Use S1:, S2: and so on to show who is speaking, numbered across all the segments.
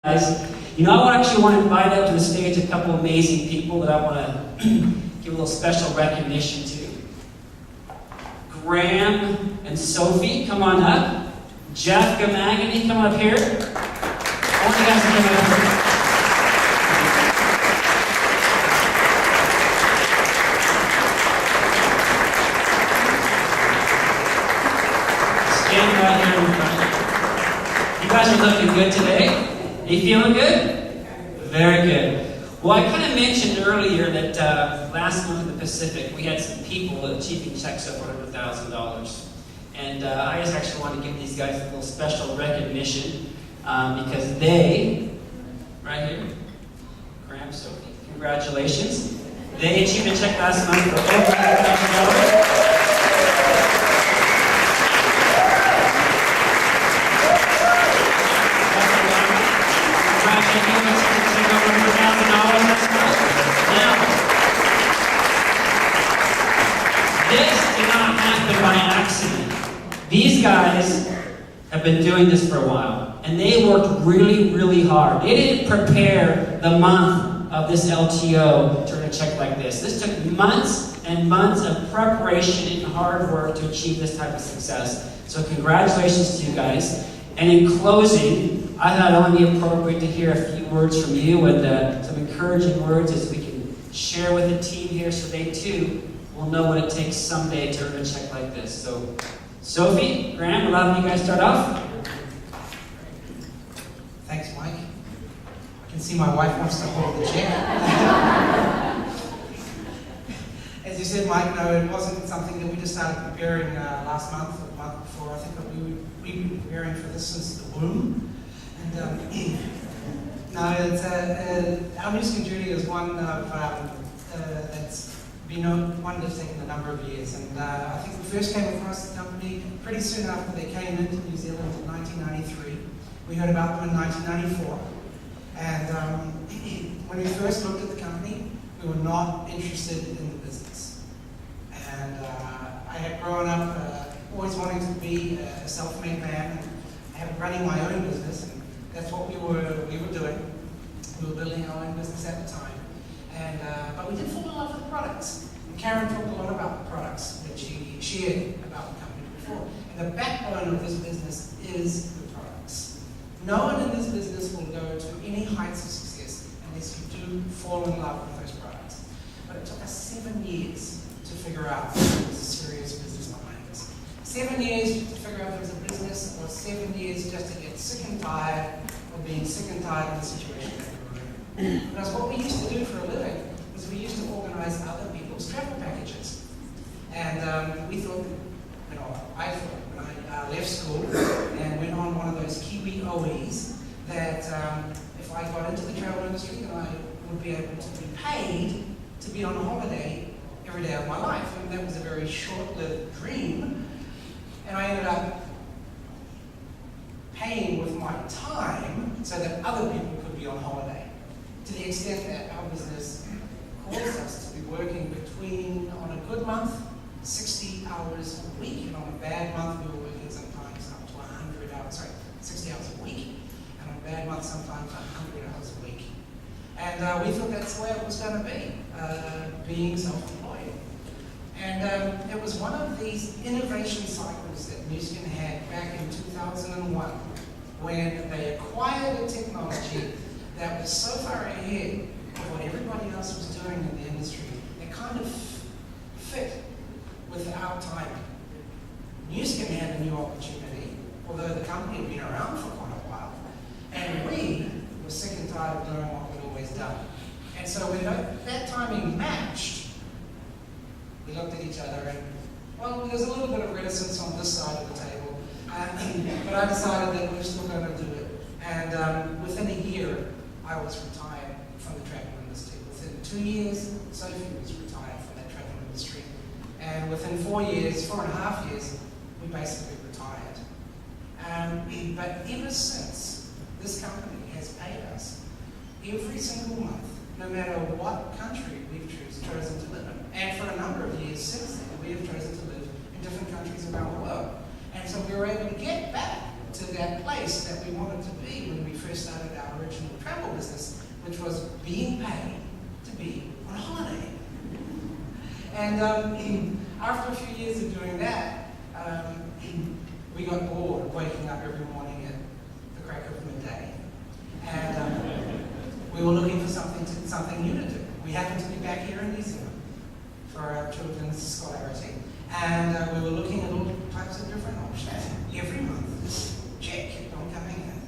S1: Guys, I actually want to invite up to the stage a couple amazing people that I want to give a little special recognition to. Graham and Sophie, come on up. Jeff Gamagany, come up here. I want you guys to come up here. Stand right here in front. You guys are looking good today. Are you feeling good? Very good. Well, I kind of mentioned earlier that last month in the Pacific, we had some people achieving checks over $100,000. And I just actually want to give these guys a little special recognition because they, right here, Graham Sophie, congratulations. They achieved a check last month for over $100,000. By accident. These guys have been doing this for a while, and they worked really, really hard. They didn't prepare the month of this LTO to earn a check like this. This took months and months of preparation and hard work to achieve this type of success. So congratulations to you guys. And in closing, I thought it would be appropriate to hear a few words from you and some encouraging words as we can share with the team here so they too will know what it takes someday to earn a check like this. So, Sophie, Graham, allow you guys start off.
S2: Thanks, Mike. I can see my wife wants to hold the check. As you said, Mike, no, it wasn't something that we just started preparing last month or the month before. I think that we've been preparing for this since the womb. And no, it's, our music journey is one of that's one that's taken a number of years, and I think we first came across the company pretty soon after they came into New Zealand in 1993. We heard about them in 1994, and when we first looked at the company, we were not interested in the business. And I had grown up always wanting to be a self-made man, and I had running my own business, and that's what we were doing. We were building our own business at the time. And, but we did fall in love with the products. And Karen talked a lot about the products that she shared about the company before. And the backbone of this business is the products. No one in this business will go to any heights of success unless you do fall in love with those products. But it took us 7 years to figure out there was a serious business behind us. 7 years to figure out there was a business, or 7 years just to get sick and tired of being sick and tired of the situation. Because what we used to do for a living was we used to organize other people's travel packages. And we thought, I thought when I left school and went on one of those Kiwi OEs, that if I got into the travel industry, then I would be able to be paid to be on a holiday every day of my life. And that was a very short-lived dream. And I ended up paying with my time so that other people could be on holiday. To the extent that our business caused us to be working between, on a good month, 60 hours a week, and on a bad month we were working sometimes up to 100 hours, 60 hours a week, and on a bad month sometimes 100 hours a week. And we thought that's the way it was going to be, being self-employed. And it was one of these innovation cycles that Newskin had back in 2001, when they acquired a technology that was so far ahead of what everybody else was doing in the industry, it kind of fit with our timing. Newskin had a new opportunity, although the company had been around for quite a while, and we were sick and tired of doing what we'd always done. And so when that timing matched, we looked at each other and, well, there's a little bit of reticence on this side of the table, but I decided that we were still going to do it. And within a year, I was retired from the travel industry. Within 2 years, Sophie was retired from that travel industry. And within 4.5 years, we basically retired. But ever since, this company has paid us every single month, no matter what country we've chosen to live in. And for a number of years since then, we have chosen to live in different countries around the world. And so we were able to get back to that place that we wanted to be when we first started our original travel business, which was being paid to be on holiday. And after a few years of doing that, we got bored of waking up every morning at the crack of midday. And we were looking for something new to do. We happened to be back here in New Zealand for our children's scholarity. And we were looking at all types of different options. Every month, this check kept on coming in.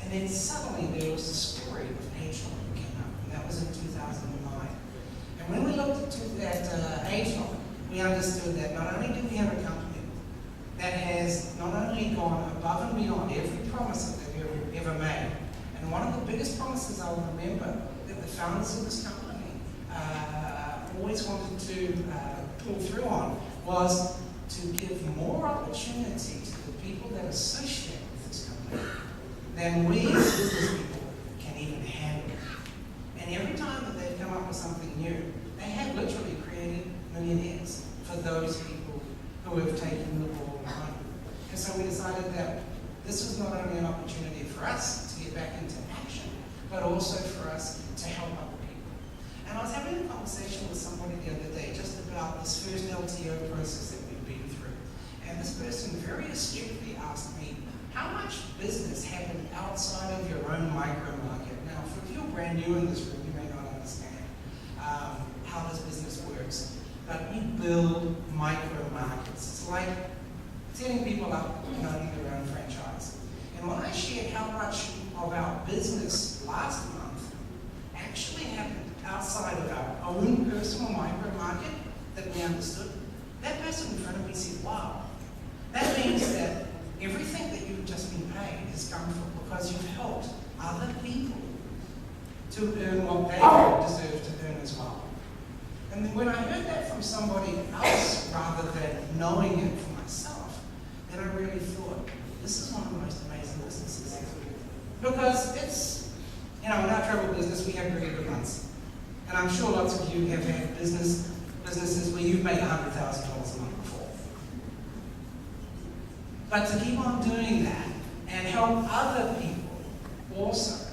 S2: And then suddenly there was the story of AgeLock that came up, and that was in 2009. And when we looked at AgeLock, we understood that not only do we have a company that has not only gone above and beyond every promise that they've ever made, and one of the biggest promises I'll remember that the founders of this company always wanted to pull through on was to give more opportunity to the people that associate with this company than we as business people can even handle. And every time that they've come up with something new, they have literally created millionaires for those people who have taken the ball and run. And so we decided that this was not only an opportunity for us to get back into action, but also for us to help other people. And I was having a conversation with somebody the other day just about this first LTO process that we've been through. And this person very astutely asked me, how much business happened outside of your own micro market? Now, if you're brand new in this room, you may not understand how this business works. But we build micro markets. It's like setting people up and owning their own franchise. And when I shared how much of our business last month actually happened outside of our own personal micro market that we understood, that person in front of me said, wow, that means that everything that you've just been paid has come from because you've helped other people to earn what they deserve to earn as well. And then when I heard that from somebody else rather than knowing it for myself, then I really thought, this is one of the most amazing businesses ever. Because it's, in our travel business, we have really good months. And I'm sure lots of you have had businesses where you've made $100,000 a month before. But to keep on doing that and help other people also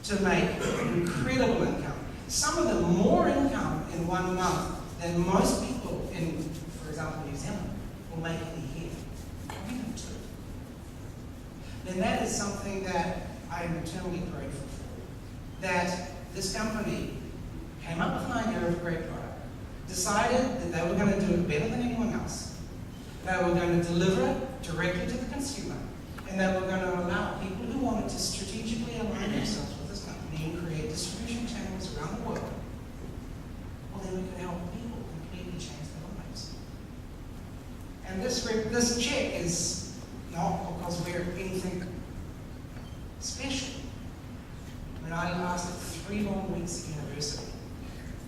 S2: to make incredible income, some of them more income in 1 month than most people in, for example, New Zealand will make in a year, or even 2. Then that is something that I am eternally grateful for. That this company came up with an idea of a great product, decided that they were going to do it better than anyone else, they were going to deliver it directly to the consumer, and they were going to allow people who wanted to strategically align themselves with this company and create distribution channels around the world. Well, then we could help people completely change their lives. And this check is not because we're anything special. I mean, I lasted 3 long weeks at university.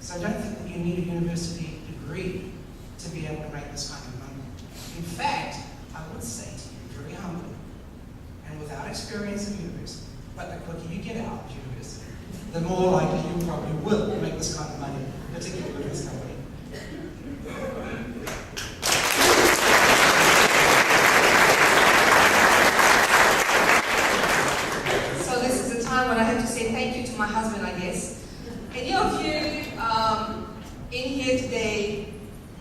S2: So I don't think that you need a university degree to be able to make this kind of money. In fact, I would say to you very humbly, and without experience in university, but the quicker you get out of university, the more likely you probably will make this kind of money, particularly with this company.
S3: So this is a time when I have to say thank you to my husband, I guess. Any of you in here today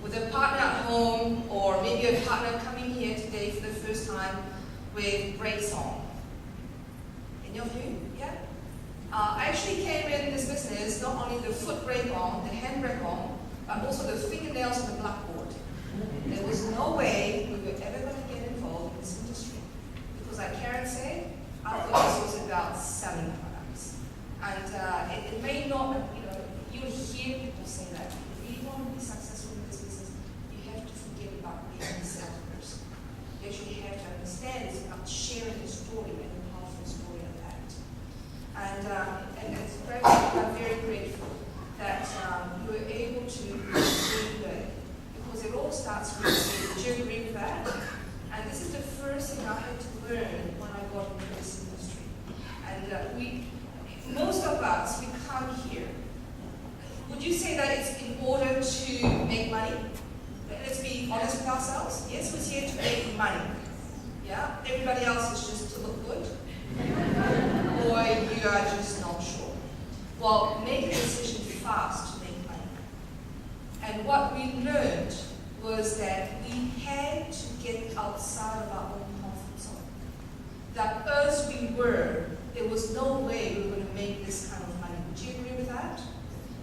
S3: with a partner at home, or maybe a partner coming here today for the first time with great song? Any of you? Yeah? I actually came in this business not only the foot brake on, the hand brake on, but also the fingernails on the blackboard. There was no way we were ever going to get involved in this industry. Because like Karen said, I thought this was about selling products. And it may not, you hear people say that. If you want to be successful in this business, you have to forget about being a salesperson. You actually have to understand it's about sharing the story and the powerful story of that. And it's very, I'm very grateful that you were able to see that, because it all starts with you. Do you agree with that? And this is the first thing I had to learn when I got into this industry. And most of us, we come here. Would you say that it's in order to make money? Let's be honest with ourselves. Yes, we're here to make money. Yeah? Everybody else is just to look good? Or you are just not sure? Well, make a decision fast to make money. And what we learned was that we had to get outside of our own comfort zone. That as we were, there was no way we were going to make this kind of money. Would you agree with that?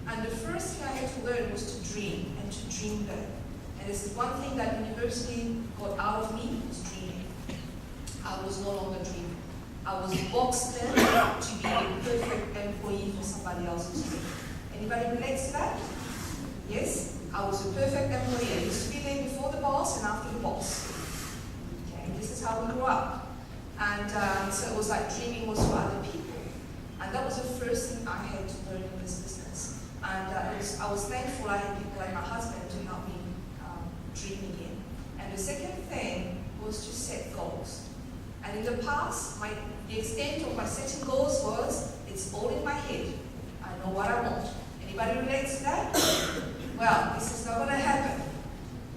S3: And the first thing I had to learn was to dream, and to dream big. And this is one thing that university got out of me, was dreaming. I was no longer dreaming. I was boxed in to be a perfect employee for somebody else's dream. Anybody relates to that? Yes? I was a perfect employee. I used to be there before the boss and after the boss. Okay, this is how we grew up. And so it was like dreaming was for other people. And that was the first thing I had to learn in this business. And I was thankful I had people like my husband to help me dream again. And the second thing was to set goals. And in the past, the extent of my setting goals was, it's all in my head. I know what I want. Anybody relates to that? Well, this is not going to happen.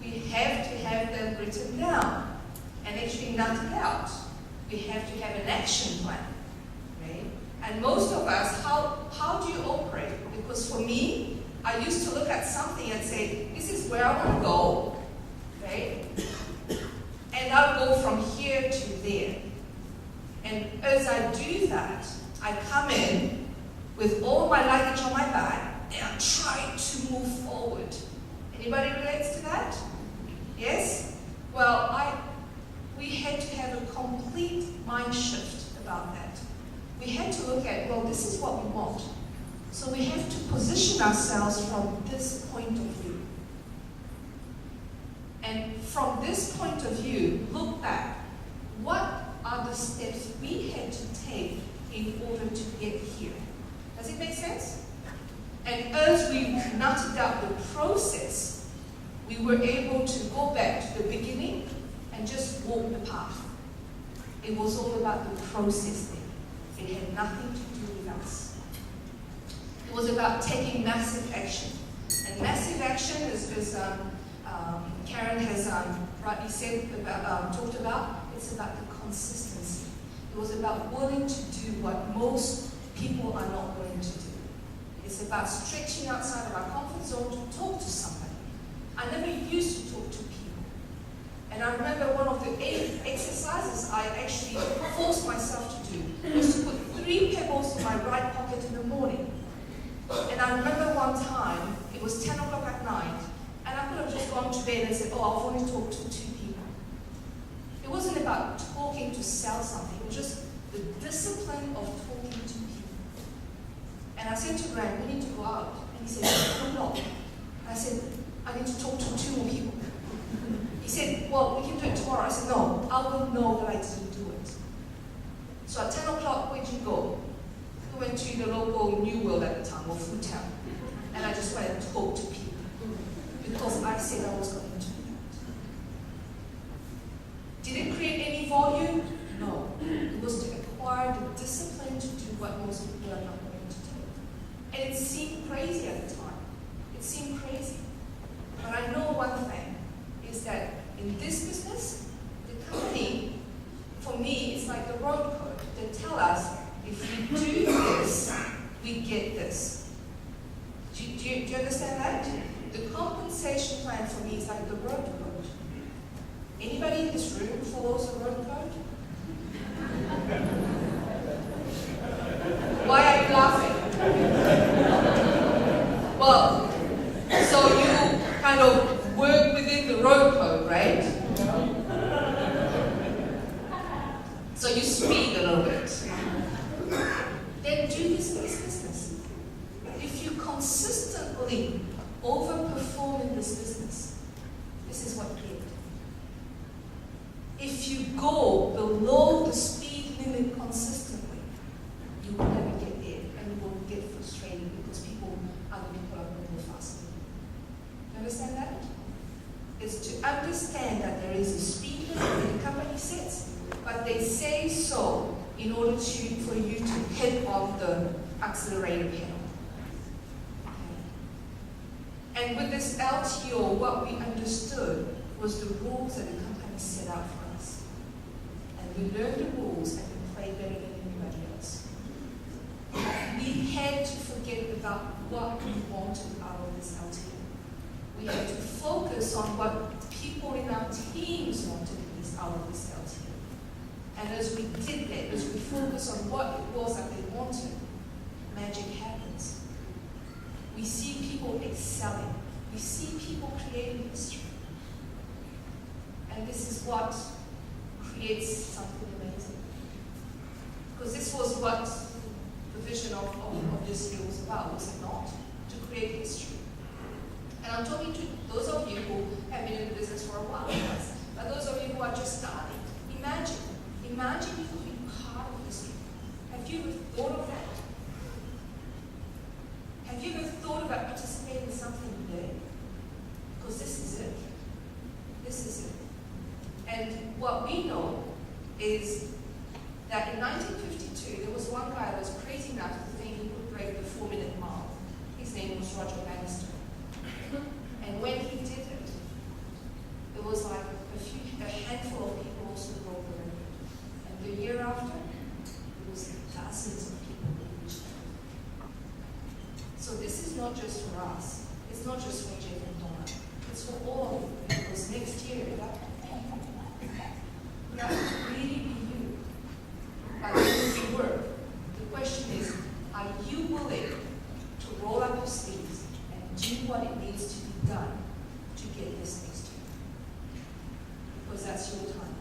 S3: We have to have them written down and actually nut it out. We have to have an action plan. Right? And most of us, how do you operate? Because for me, I used to look at something and say, this is where I want to go. Right? And I'll go from here to there. And as I do that, I come in with all my luggage on my back and I'm trying to move forward. Anybody relates to that? Yes? Well, we had to have a complete mind shift about that. We had to look at, well, this is what we want. So we have to position ourselves from this point of view. And from this point of view, look back. What are the steps we had to take in order to get here? Does it make sense? And as we nutted out the process, we were able to go back to the beginning and just walk the path. It was all about the process thing. It had nothing to do with us. It was about taking massive action. And massive action, as Karen has rightly said talked about, it's about the consistency. It was about willing to do what most people are not willing to do. It's about stretching outside of our comfort zone to talk to somebody. I never used to talk to people. And I remember one of the exercises I actually forced myself to do was to put 3 pebbles in my right pocket in the morning. And I remember one time, it was 10 o'clock at night, and I could have just gone to bed and said, oh, I've only talked to 2 people. It wasn't about talking to sell something, it was just the discipline of talking to people. And I said to Graham, we need to go out. And he said, no. I said, I need to talk to 2 more people. He said, well, we can do it tomorrow. I said, no, I will know that I didn't do it. So at 10 o'clock, where'd you go? We went to the local New World at the time, or Food Town. And I just went and talked to people. Because I said I was going to do that. Did it create any volume? No. It was to acquire the discipline to do what most people are not going to do. And it seemed crazy at the time. It seemed crazy. But I know one thing, is that in this business, the company, for me, is like the road code. They tell us, if we do this, we get this. Do you understand that? The compensation plan for me is like the road code. Anybody in this room follows the road code? Why are you laughing? Well, so you kind of work within the road code, right? So you speed a little bit. Then do this in this business. If you consistently overperform in this business, this is what you get. If you go below the speed limit consistently, you will never get there, and you will get frustrated because other people are going faster. You understand that? It's to understand that there is a speed limit that the company sets, but they say so in order for you to hit on the accelerator pedal. And with this LTO, what we understood was the rules that the company set out for us. and we learned the rules and we played better than anybody else. We had to forget about what we wanted out of this LTO. We had to focus on what people in our teams wanted out of this LTO. And as we did that, as we focused on what it was that they wanted, magic happens. We see people excelling. We see people creating history. And this is what creates something amazing. Because this was what the vision of this year was about, was it not? To create history. And I'm talking to those of you who have been in the business for a while, but those of you who are just starting. Imagine you could be part of history. Have you ever thought of that? Have you ever thought about participating in something today? Because this is it. This is it. And what we know is that in 1952, there was one guy that was crazy enough to think he could break the 4-minute mile. His name was Roger Bannister. And when he did it, it was like a handful of people also broke the record. And the year after, it was dozens of people who reached that. So this is not just for us. It's not just for Jeff and Donna. It's for all of you. Because next year, that will really be you. But this is work. The question is, are you willing to roll up your sleeves and do what it needs to be done to get this next year? Because that's your time.